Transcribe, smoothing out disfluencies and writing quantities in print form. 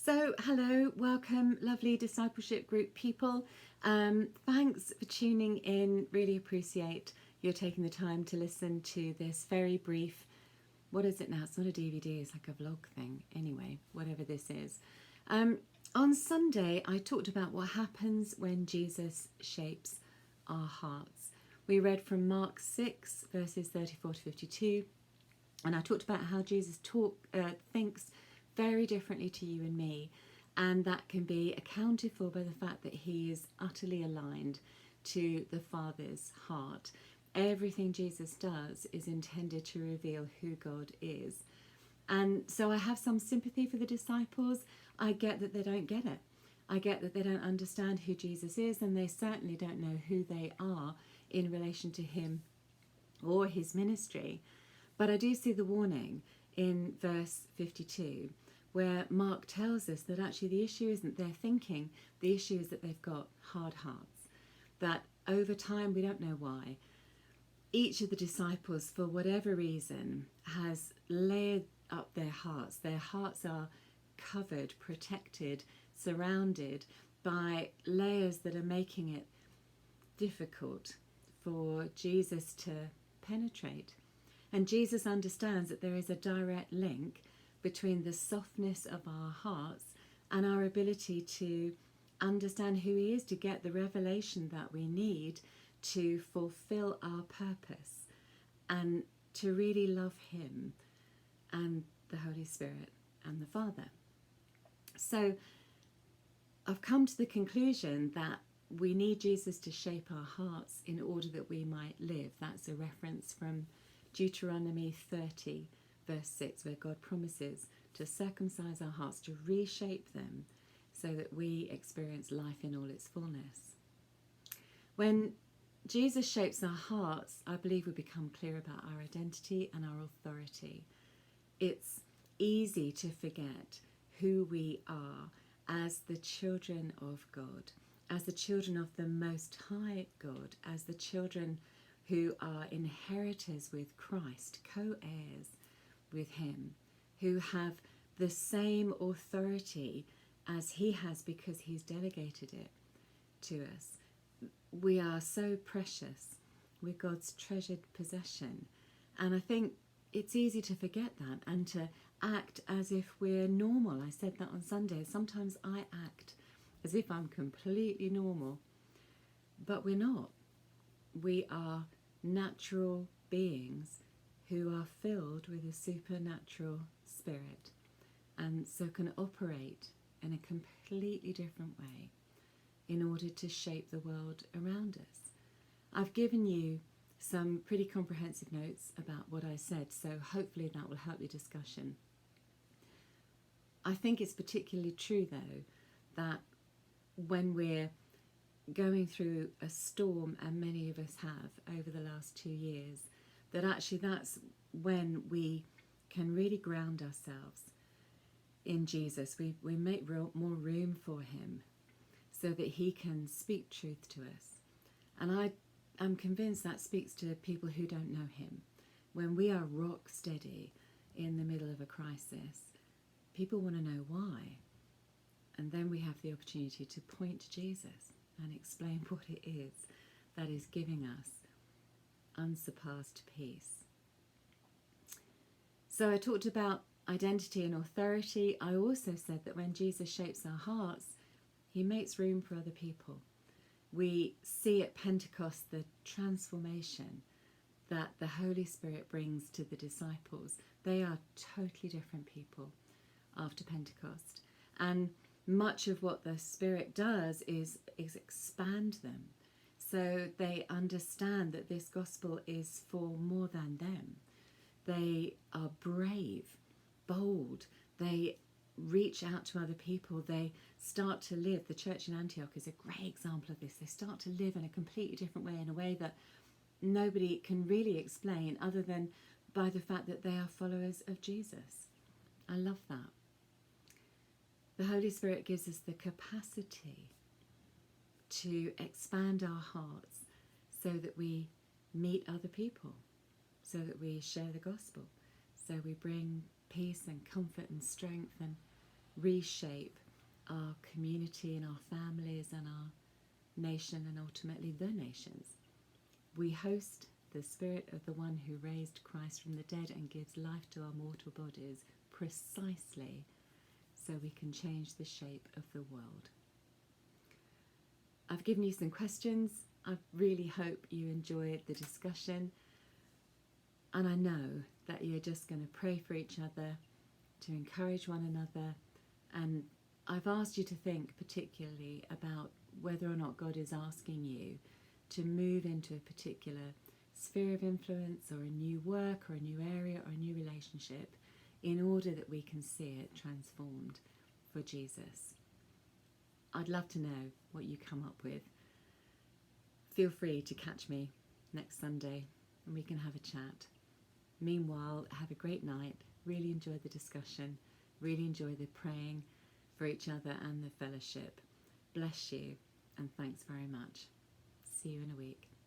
So, hello, welcome, lovely discipleship group people. Thanks for tuning in. Really appreciate you taking the time to listen to this very brief. What is it now? It's not a DVD, it's like a vlog thing. Anyway, whatever this is. On Sunday, I talked about what happens when Jesus shapes our hearts. We read from Mark 6, verses 34 to 52, and I talked about how Jesus thinks very differently to you and me, and that can be accounted for by the fact that he is utterly aligned to the Father's heart. Everything Jesus does is intended to reveal who God is. And so I have some sympathy for the disciples. I get that they don't get it. I get that they don't understand who Jesus is, and they certainly don't know who they are in relation to him or his ministry. But I do see the warning in verse 52, where Mark tells us that actually the issue isn't their thinking, the issue is that they've got hard hearts. That over time, we don't know why, each of the disciples, for whatever reason, has layered up their hearts. Their hearts are covered, protected, surrounded by layers that are making it difficult for Jesus to penetrate. And Jesus understands that there is a direct link between the softness of our hearts and our ability to understand who he is, to get the revelation that we need to fulfill our purpose and to really love him and the Holy Spirit and the Father. So I've come to the conclusion that we need Jesus to shape our hearts in order that we might live. That's a reference from Deuteronomy 30, verse 6, where God promises to circumcise our hearts, to reshape them so that we experience life in all its fullness. When Jesus shapes our hearts, I believe we become clear about our identity and our authority. It's easy to forget who we are as the children of God, as the children of the Most High God, as the children who are inheritors with Christ, co-heirs with him, who have the same authority as he has because he's delegated it to us. We are so precious. We're God's treasured possession. And I think it's easy to forget that and to act as if we're normal. I said that on Sunday. Sometimes I act as if I'm completely normal, but we're not. We are natural beings who are filled with a supernatural spirit and so can operate in a completely different way in order to shape the world around us. I've given you some pretty comprehensive notes about what I said, so hopefully that will help your discussion. I think it's particularly true, though, that when we're going through a storm, and many of us have over the last 2 years, that actually that's when we can really ground ourselves in Jesus. We make more room for him so that he can speak truth to us. And I'm convinced that speaks to people who don't know him. When we are rock steady in the middle of a crisis, people want to know why. And then we have the opportunity to point to Jesus and explain what it is that is giving us unsurpassed peace. So I talked about identity and authority. I also said that when Jesus shapes our hearts, he makes room for other people. We see at Pentecost the transformation that the Holy Spirit brings to the disciples. They are totally different people after Pentecost. And much of what the Spirit does is expand them. So they understand that this gospel is for more than them. They are brave, bold. They reach out to other people. They start to live. The church in Antioch is a great example of this. They start to live in a completely different way, in a way that nobody can really explain other than by the fact that they are followers of Jesus. I love that. The Holy Spirit gives us the capacity to expand our hearts so that we meet other people, so that we share the gospel, so we bring peace and comfort and strength and reshape our community and our families and our nation and ultimately the nations. We host the Spirit of the one who raised Christ from the dead and gives life to our mortal bodies precisely so we can change the shape of the world. I've given you some questions. I really hope you enjoyed the discussion, and I know that you're just going to pray for each other, to encourage one another, and I've asked you to think particularly about whether or not God is asking you to move into a particular sphere of influence or a new work or a new area or a new relationship in order that we can see it transformed for Jesus. I'd love to know what you come up with. Feel free to catch me next Sunday and we can have a chat. Meanwhile, have a great night. Really enjoy the discussion. Really enjoy the praying for each other and the fellowship. Bless you and thanks very much. See you in a week.